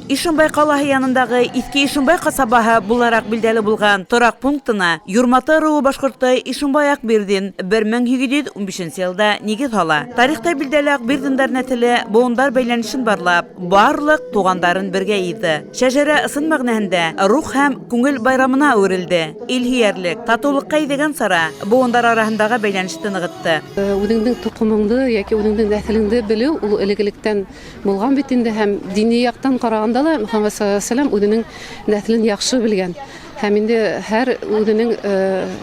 Ишембай калаһы янындагы Иске Ишембай касабаһы буларак билдәле булган торак пунктына Юрмата руы башкорты Ишембай Акбердин 1715 елда нигез ала. Тарихта билдәле Акбердиндар нәселе буындар бәйләнешен барлап, барлык тугандарын бергә йыйды. Шәҗәрә ысын мәгънәһендә рух һәм күңел байрамына үрелде. Илһиярлек, татулыкка идегән сара буындар арасындагы бәйләнеште ныгытты. Үзеңнең тукымыңды яки үзеңнең нәселеңде белү ул элегелектән булган бит инде һәм дини яктан караганда ла Мөхәммәд саллаллаһу алейһи ва сәллям үзенең нәселен яхшы белгән. Һәм инде һәр үзенең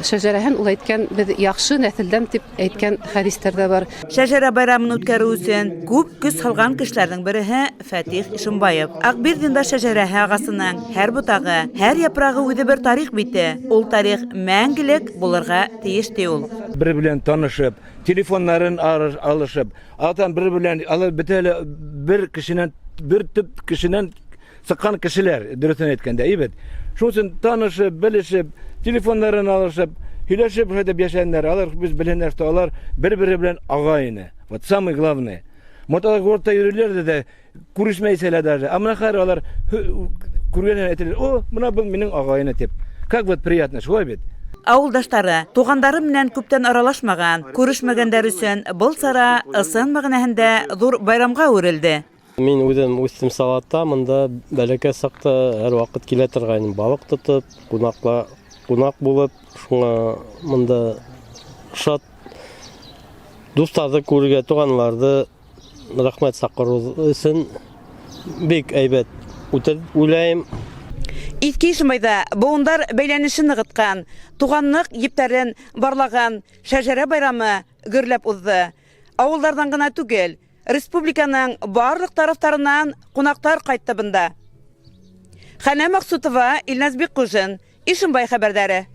шәҗәрәһен ул әйткән, без яхшы нәселдән дип әйткән хәдисләрдә бар. Шәҗәрә байрамын үткәрү өчен күп көч салган кешеләрнең береһе Фәтих Ишембаев. Акбердинда шәҗәрәһе агасының һәр бутагы, һәр япрагы үзе бер тарих бите. Ул тарих мәңгелек булырга тиеш ди ул. Бер белән танышып, телефоннарын алышып, алтан бер белән алып бетәле бер кешенән, бер төп кешенән сыккан кешеләр, дөресен әйткәндә, ибет. Шуның танышып, белешеп, телефоннарын алышып, һөйләшеп һәдәп яшәгәннәр, алар без беләннәр, алар бер-бире белән агайны. Вот самое главное. Моталар горта йөриләр дә күрешмәйсәләр даже. Амна хәр алар күргәннәр әйтәләр: "О, менә бу минең агайны" дип. Как вот приятно, шулай бит. Авылдаштары, тугандары белән күптән аралашмаган, күрешмәгәннәр өчен был сара ысын мәгънәһендә зур байрамга үрелде. Мин үзем үстем Салатта, монда бәләкәй сакта һәр вакыт килә торган, балык тотып, кунак булып, шуңа монда шат дустарды күрергә, туганларды рәхмәт сакыру өчен бик әйбәт уйлайм. Иске Ишембайда буындар бәйләнешен ныгыткан, туганлык ептәрен барлаган шәҗәрә байрамы гөрләп узды. Авылдардан гына түгел, республиканың барлык тарафтарыннан кунактар кайтты бында. Хәнә Максутова, Илназ Биккужин, Ишембай хәбәрдәре.